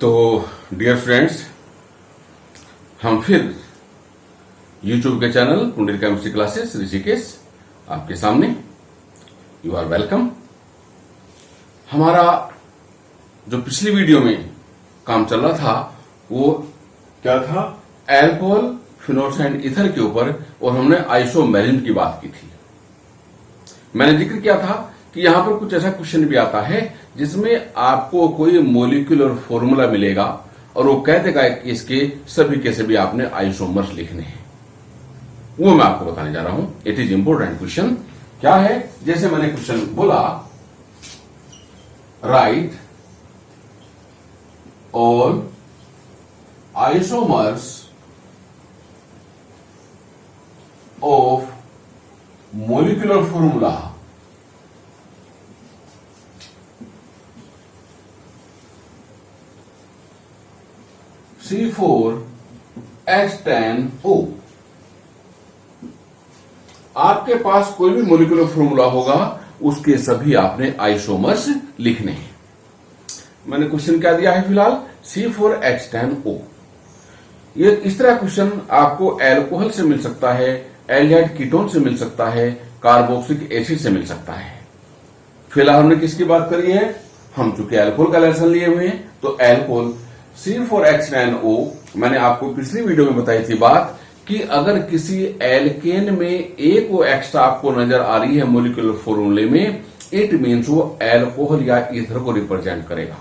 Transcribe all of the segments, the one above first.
तो dear friends, हम फिर YouTube के चैनल कुंडली केमिस्ट्री क्लासेस ऋषिकेश आपके सामने। You are welcome. हमारा जो पिछली वीडियो में काम चल रहा था वो क्या था, अल्कोहल, फिनोल्स एंड ईथर के ऊपर, और हमने आइसोमेरिज्म की बात की थी। मैंने जिक्र किया था कि यहां पर कुछ ऐसा क्वेश्चन भी आता है जिसमें आपको कोई मोलिक्यूलर फॉर्मूला मिलेगा और वो कह देगा कि इसके सभी के सभी आपने आइसोमर्स लिखने हैं। वो मैं आपको बताने जा रहा हूं। It is important question. क्या है, जैसे मैंने क्वेश्चन बोला, right all isomers of molecular formula C4H10O। आपके पास कोई भी मोलिकुलर फॉर्मूला होगा, उसके सभी आपने आइसोमर्स लिखने हैं। मैंने क्वेश्चन क्या दिया है फिलहाल, C4H10O। ये इस तरह क्वेश्चन आपको अल्कोहल से मिल सकता है, एल्डिहाइड कीटोन से मिल सकता है, कार्बोक्सिलिक एसिड से मिल सकता है। फिलहाल हमने किसकी बात करी है, हम चूंकि अल्कोहल का लेसन लिए हुए हैं, तो अल्कोहल C4H10O। मैंने आपको पिछली वीडियो में बताई थी बात कि अगर किसी एल्केन में एक वो एक्स्ट्रा आपको नजर आ रही है मोलिकुलर फॉर्मूले में, इट मीन्स वो अल्कोहल या ईथर को रिप्रेजेंट करेगा।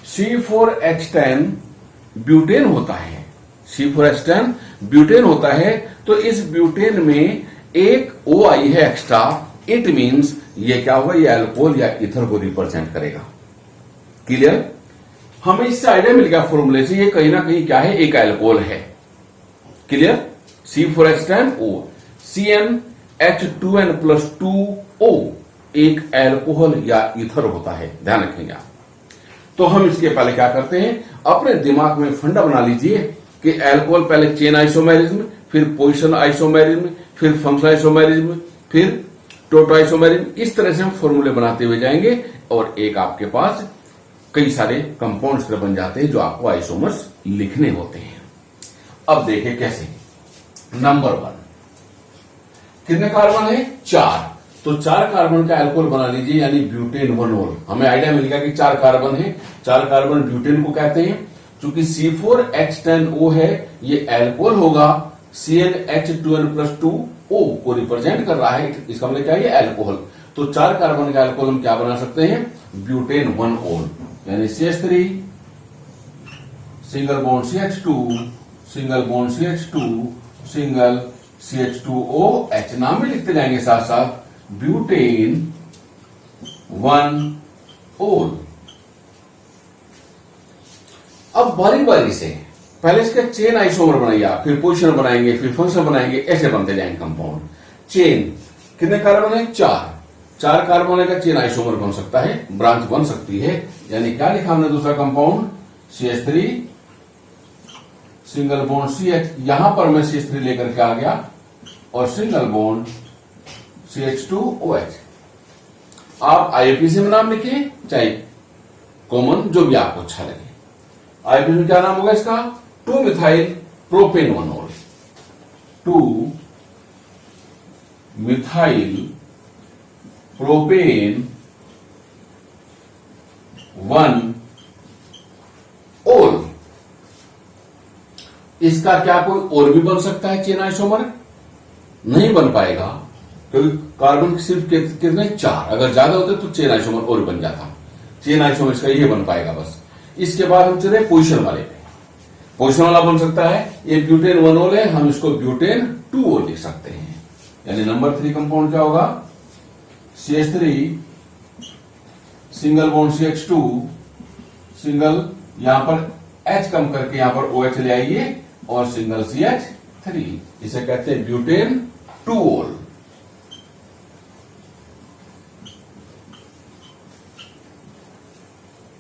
C4H10 ब्यूटेन होता है, C4H10 ब्यूटेन होता है, तो इस ब्यूटेन में एक O आई है एक्स्ट्रा, इट मीन्स ये क्या होगा, ये अल्कोहल या ईथर को रिप्रेजेंट करेगा। क्लियर? हमें इससे आइडिया मिल गया फॉर्मूले से, ये कहीं ना कहीं क्या है, एक अल्कोहल है। क्लियर? C4H10O, CnH2n+2O एक अल्कोहल या ईथर होता है, ध्यान रखेंगे आप। तो हम इसके पहले क्या करते हैं, अपने दिमाग में फंडा बना लीजिए कि अल्कोहल पहले चेन आइसोमेरिज्म, फिर पोजिशन आइसोमेरिज्म, फिर फंक्शनल आइसोमेरिज्म, फिर टोटल आइसोमेरिज्म। इस तरह से हम फॉर्मूले बनाते हुए जाएंगे और एक आपके पास कई सारे कंपाउंड्स बन जाते हैं जो आपको आइसोमर्स लिखने होते हैं। अब देखिए कैसे। नंबर 1, कितने कार्बन है, 4। तो 4 कार्बन का अल्कोहल बना लीजिए, यानी ब्यूटेन 1-ऑल। हमें आइडिया मिल गया कि 4 कार्बन है, 4 कार्बन ब्यूटेन को कहते हैं। चूंकि C4H10O है, ये अल्कोहल होगा, CnH2n+2O को रिप्रेजेंट कर रहा है, इसका मतलब क्या है, ये अल्कोहल। तो 4 कार्बन का अल्कोहल हम क्या बना सकते हैं, ब्यूटेन 1-ऑल, यानी CH3 single bond CH2 single bond CH2 single CH2OH। नाम में लिखते जाएंगे साथ साथ, ब्यूटेन 1-ऑल। अब बारी बारी से पहले इसका चेन आइसोमर बनाइए आप, फिर पोजीशन बनाएंगे, फिर फंक्शन बनाएंगे, ऐसे बनते जाएंगे कंपाउंड। चेन कितने कार्बन है, 4 कार्बन का चेन आइसोमर बन सकता है, ब्रांच बन सकती है। यानी क्या लिखा हमने दूसरा compound, CH3 single bond CH, यहां पर मैं CH3 लेकर के आ गया, और सिंगल बॉन्ड CH2OH। आप IUPAC में नाम लिखिए, चाहे कॉमन, जो भी आपको अच्छा लगे। IUPAC में क्या नाम होगा इसका, 2-मिथाइल प्रोपेन 1-ऑल, 2-मिथाइल प्रोपेन 1-ऑल। इसका क्या कोई और भी बन सकता है चेन आइसोमर? नहीं बन पाएगा, क्योंकि कार्बन सिर्फ कितने, 4। अगर ज्यादा होते तो चेन आइसोमर और बन जाता। चेन आइसोमर इसका ये बन पाएगा बस। इसके बाद हम चले पोजिशन वाले पे। पोजिशन वाला बन सकता है, ये ब्यूटेन 1-ऑल है, हम इसको ब्यूटेन 2-ऑल लिख सकते हैं। यानी नंबर 3 कंपाउंड क्या होगा, CH3 single bond CH2 single, यहां पर H कम करके यहां पर OH ले आइए, और सिंगल CH3, इसे कहते हैं ब्यूटेन 2-ऑल।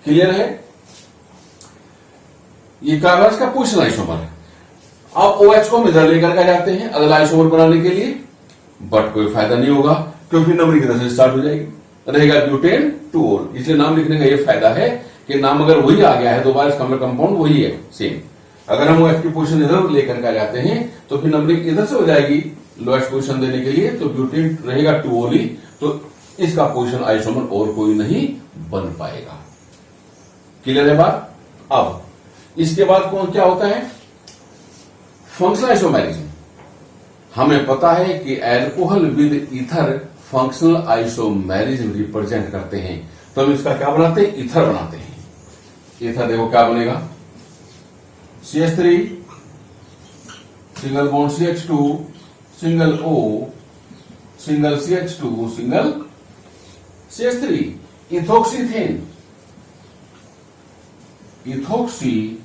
क्लियर है? ये कागज का पोजिशन आइसोमर है। अब OH को हम इधर लेकर के जाते हैं अगला आइसोमर बनाने के लिए, बट कोई फायदा नहीं होगा, क्योंकि नंबरिंग की तरह से स्टार्ट हो जाएगी, रहेगा ब्यूटेन 2-ऑल। इसलिए नाम लिखने का ये फायदा है कि नाम अगर वही आ गया है दोबारा इसका कंपाउंड वही है सेम। अगर हम वो F की पोजीशन इधर लेकर के आ जाते हैं तो फिर नंबरिंग इधर से हो जाएगी लोएस्ट पोजीशन देने के लिए, तो ब्यूटेन रहेगा 2 ओनली, तो इसका पोजीशन आइसोमर और कोई नहीं बन पाएगा। क्लियर है बात? अब इसके बाद कौन क्या होता है? Functional isomerism. हमें पता है कि alcohol with ether functional isomerism represent करते हैं, तो हम इसका क्या बनाते हैं? ईथर बनाते हैं। ईथर देखो क्या बनेगा, CH3 single bond CH2 single O single CH2 single CH3, ethoxyethane, ethoxy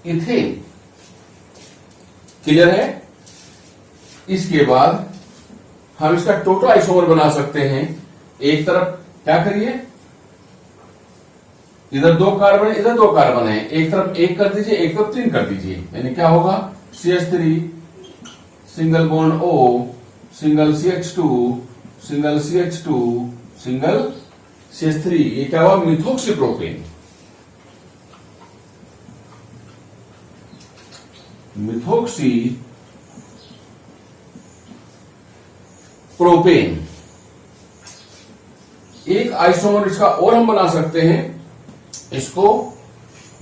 ethane. Clear है? इसके बाद हम इसका टोटल आइसोमर बना सकते हैं। एक तरफ क्या करिए, इधर 2 कार्बन है, इधर 2 कार्बन है, एक तरफ 1 कर दीजिए, एक तरफ 3 कर दीजिए, यानी क्या होगा, CH3 single bond O single CH2 single CH2 single CH3, ये क्या हुआ, मिथोक्सीप्रोपेन। Methoxy propane. एक आइसोमर इसका और हम बना सकते हैं, इसको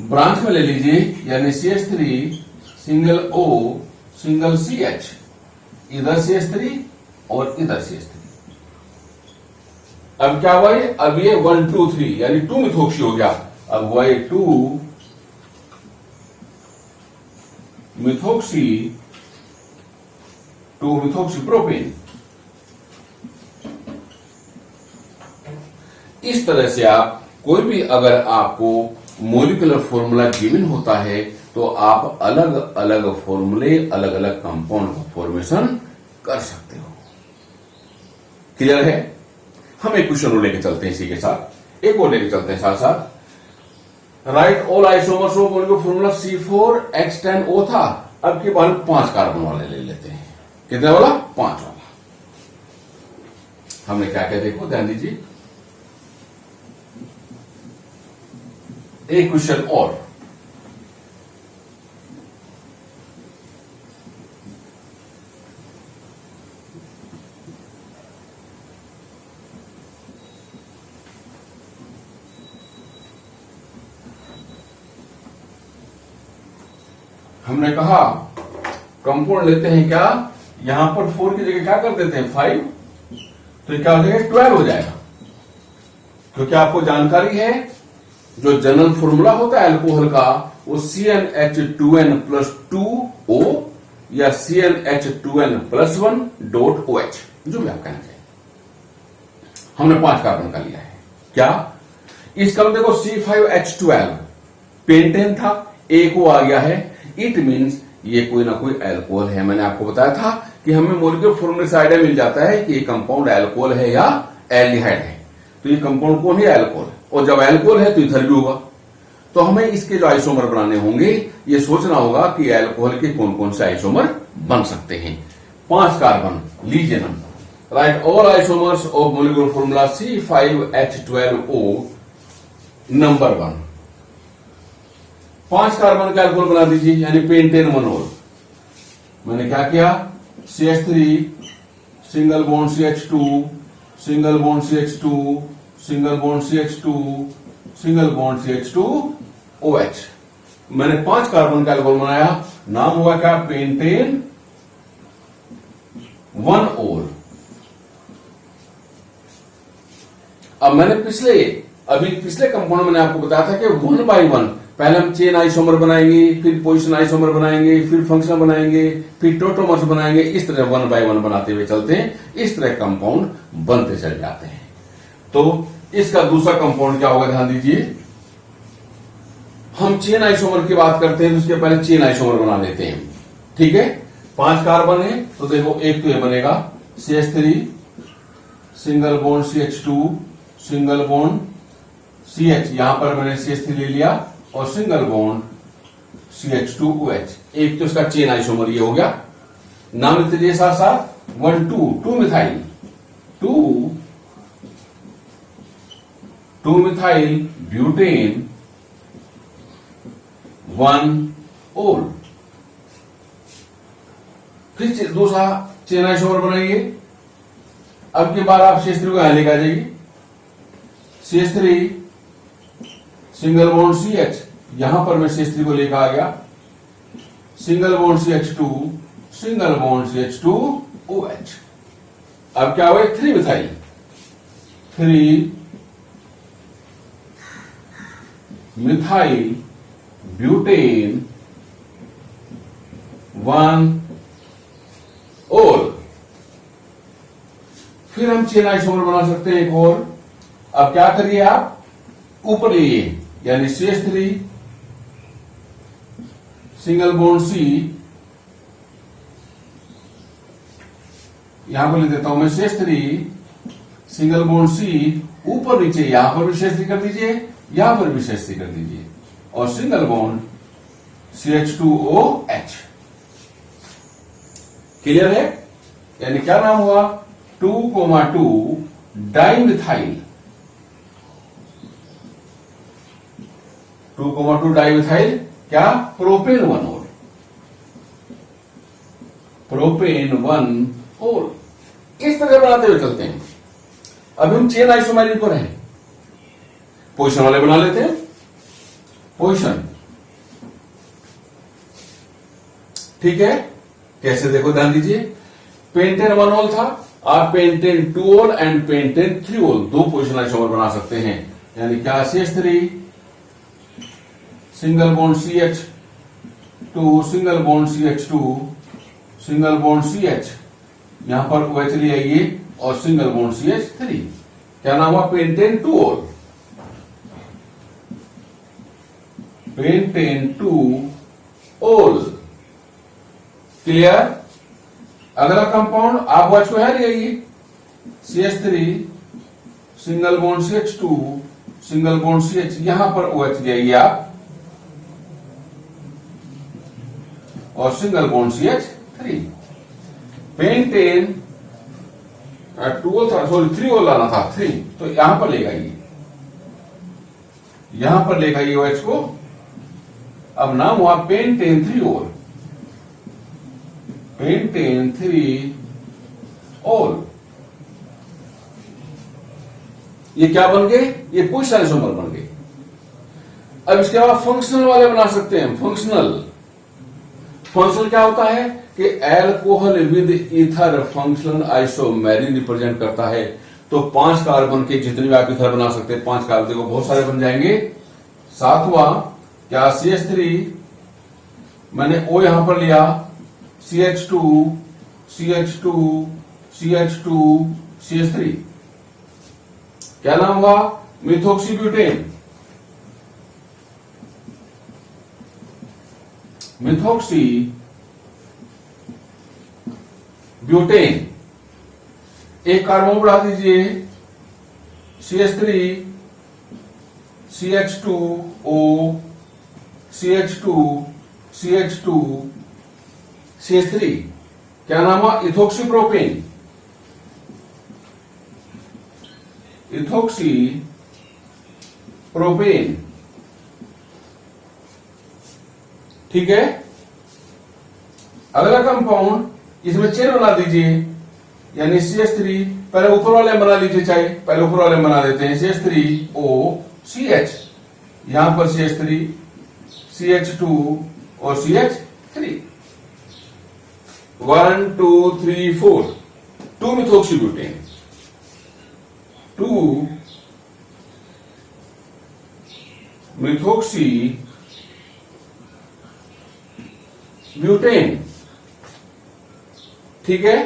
ब्रांच में ले लीजिए, यानी CH3 single O single CH, इधर CH3 और इधर CH3। अब क्या हुआ, ये अब ये 1 2 3 यानी 2 मिथोक्सी हो गया। अब हुआ ये 2 मिथोक्सी, 2 मिथोक्सी प्रोपेन। इस तरह से आप कोई भी अगर आपको मोलिकुलर फॉर्मूला गिवन होता है तो आप अलग अलग फॉर्मूले, अलग अलग कंपाउंड का फॉर्मेशन कर सकते हो। क्लियर है? हम एक क्वेश्चन और लेके चलते हैं, इसी के साथ एक और लेके चलते हैं साथ साथ। Right all isomers of molecular formula C4H10O था। अब की बार 5 कार्बन वाले ले लेते हैं। कितने वाला? 5 वाला। हमने क्या क्या देखो, ध्यान दीजिए। एक क्वेश्चन और, हमने कहा कंपाउंड लेते हैं क्या, यहां पर 4 की जगह क्या कर देते हैं 5, तो क्या हो जाएगा 12 हो जाएगा। क्योंकि आपको जानकारी है जो जनरल फॉर्मूला होता है अल्कोहल का, वो CnH2n+2O या CnH2n+1.OH, जो भी आप कहना चाहिए। हमने 5 कार्बन का लिया है। क्या इसका देखो C5H12 पेंटेन था, एक वो आ गया है, इट मीन्स ये कोई ना कोई अल्कोहल है। मैंने आपको बताया था कि हमें मोलिक्यूलर फॉर्मूले से आइडिया मिल जाता है कि ये कंपाउंड अल्कोहल है या एल्डिहाइड है। तो ये कंपाउंड कौन है? अल्कोहल। और जब अल्कोहल है तो इथर भी होगा। तो हमें इसके जो आइसोमर बनाने होंगे, ये सोचना होगा कि अल्कोहल के कौन कौन से आइसोमर बन सकते हैं। 5 कार्बन लीजिए number. Right all isomers of molecular formula C5H12O number 1। 5 carbon का अल्कोहल बना दीजिए, यानी पेंटेन मनोल। मैंने क्या किया, CH3 single bond CH2 single bond CH2 single bond CH2 single bond CH2OH। मैंने 5 कार्बन का अल्कोहल बनाया, नाम हुआ क्या, पेंटेन 1 ओल। अब मैंने पिछले कंपाउंड मैंने आपको बताया था कि 1 बाय 1 पहले हम चेन आइसोमर बनाएंगे, फिर पोजिशन आइसोमर बनाएंगे, फिर फंक्शनल बनाएंगे, फिर टोटोमर्स बनाएंगे। इस तरह 1 बाय 1 बनाते हुए चलते हैं, इस तरह कंपाउंड बनते चल जाते हैं। तो इसका दूसरा कंपाउंड क्या होगा, ध्यान दीजिए। हम चेन आइसोमर की बात करते हैं तो उसके पहले चेन आइसोमर बना लेते हैं। ठीक है, 5 कार्बन है तो देखो एक तो ये बनेगा CH3 single bond CH2 single bond CH, यहां पर मैंने CH3 ले लिया, और सिंगल बॉन्ड CH2OH। एक तो इसका चेन आइसोमर ये हो गया। नाम लिख लीजिए साथ साथ 1 2 2 मिथाइल 2 2 मिथाइल ब्यूटेन 1 ओल। फिर दूसरा चेन आइसोमर बनाइए। अब की बार आप CH3 को यहां लेकर आ जाइए। CH3 सिंगल बॉन्ड CH, यहां पर मैं CH3 को लेकर आ गया। Single bond CH2, single bond CH2 OH। अब क्या हुआ, 3 मिथाइल, 3 मिथाइल ब्यूटेन 1 ओल। फिर हम चेन आइसोमर बना सकते हैं एक और। अब क्या करिए, आप ऊपर लिए, यानी CH3 सिंगल बॉन्ड C, यहां पर लिख देता हूं मैं CH3 सिंगल बॉन्ड C, ऊपर नीचे यहां पर भी CH3 कर दीजिए, यहां पर भी CH3 कर दीजिए, और सिंगल बॉन्ड CH2OH। क्लियर है? यानी क्या नाम हुआ, 2,2 डाइमिथाइल, 2,2 डाइमिथाइल क्या, प्रोपेन 1 ओल, प्रोपेन 1 ओल। इस तरह बनाते हुए चलते हैं। अब हम चेन आइसोमेरिक पर हैं, पोजीशन वाले बना लेते हैं। पोजीशन, ठीक है, कैसे देखो ध्यान दीजिए। पेंटेन 1 ओल था, आप पेंटेन 2 ओल एंड पेंटेन 3 ओल 2 पोजीशन आइसोमर बना सकते हैं। यानी क्या, CH3 single bond CH2 single bond CH2 single bond CH, यहां पर OH ले आइए, और सिंगल बॉन्ड CH3, क्या नाम हुआ, पेंटेन 2 ओल, पेंटेन 2 ओल। क्लियर? अगला कंपाउंड आप OH को यहां ले आइए, CH3 single bond CH2 single bond CH, यहां पर OH ले आइए आप, और सिंगल बॉन्ड CH3। पेंटेन 2 ओल था, सॉरी 3 ओल लाना था, 3, तो यहां पर ले आइए, यहां पर ले आइए OH को। अब नाम हुआ पेंटेन 3 ओल, पेंटेन 3 ओल। ये क्या बन गए, ये पोजीशन आइसोमर बन गए। अब इसके बाद फंक्शनल वाले बना सकते हैं। फंक्शनल, फंक्शनल क्या होता है कि alcohol with ether functional isomery represent करता है। तो 5 कार्बन के जितने भी आप ईथर बना सकते हैं, 5 कार्बन, देखो बहुत सारे बन जाएंगे। 7वां क्या, CH3, मैंने O यहां पर लिया, CH2 CH2 CH2 CH3, क्या नाम हुआ, मिथोक्सीब्यूटेन, मिथोक्सी ब्यूटेन। एक कार्बन बढ़ा दीजिए, CH3 CH2O CH2 CH2 CH3, क्या नाम हुआ, इथोक्सी प्रोपेन, इथोक्सी प्रोपेन। ठीक है, अगला कंपाउंड, इसमें चेन बना दीजिए, यानी CH3, पहले ऊपर वाले बना लीजिए, चाहे पहले ऊपर वाले बना देते हैं, CH3O CH, यहां पर CH3 CH2 और CH3, 1 2 3 4, 2 मिथोक्सीब्यूटेन, 2 मिथोक्सी ब्यूटेन। ठीक है,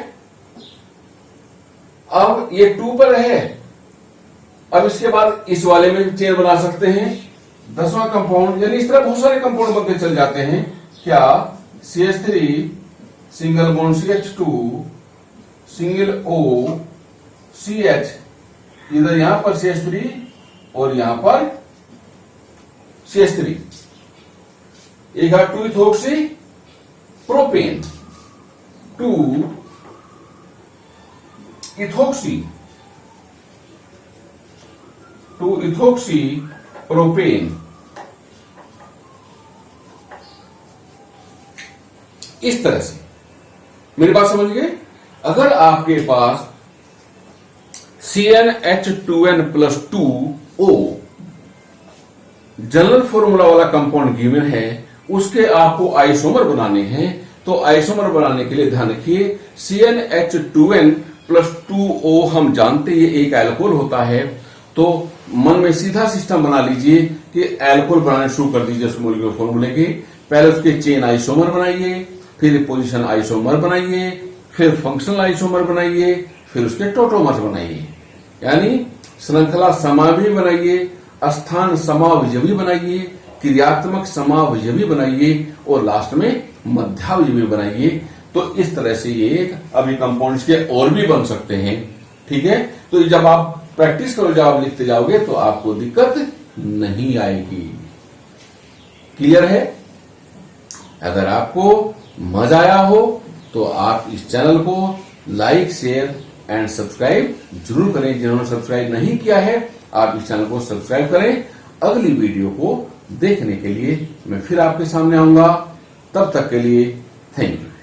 अब ये 2 पर है। अब इसके बाद इस वाले में चेन बना सकते हैं। 10वां कंपाउंड, यानी इस तरह बहुत सारे कंपाउंड बनते चल जाते हैं। क्या, CH3 single bond CH2 single O CH, इधर यहां पर CH3 और यहां पर CH3, एक 2 ethoxy propane, 2 ethoxy two ethoxy propane. इस तरह से मेरी बात समझ गए। अगर आपके पास CnH2n+2O जनरल फॉर्मूला वाला कंपाउंड गिवन है, उसके आपको आइसोमर बनाने हैं, तो आइसोमर बनाने के लिए ध्यान रखिए CnH2n+2O हम जानते हैं ये एक एल्कोहल होता है, तो मन में सीधा सिस्टम बना लीजिए कि एल्कोहल बनाने शुरू कर दीजिए उस मॉलिक्यूलर फॉर्मूले के। पहले उसके चेन आइसोमर बनाइए, फिर पोजीशन आइसोमर बनाइए, फिर फंक्शनल आइसोमर बनाइए, फिर उसके टोटोमर्स बनाइए, यानी श्रृंखला समावयवी बनाइए, स्थान समावयवी बनाइए, क्रियात्मक समावयवी बनाइए और लास्ट में मध्यावयवी बनाइए। तो इस तरह से ये एक अभी कंपाउंड्स के और भी बन सकते हैं। ठीक है, तो जब आप प्रैक्टिस करो, जब आप लिखते जाओगे तो आपको दिक्कत नहीं आएगी। क्लियर है? अगर आपको मजा आया हो तो आप इस चैनल को लाइक, शेयर एंड सब्सक्राइब जरूर करें। जिन्होंने सब्सक्राइब नहीं किया है आप इस चैनल को सब्सक्राइब करें। अगली वीडियो को देखने के लिए मैं फिर आपके सामने आऊंगा। तब तक के लिए थैंक यू।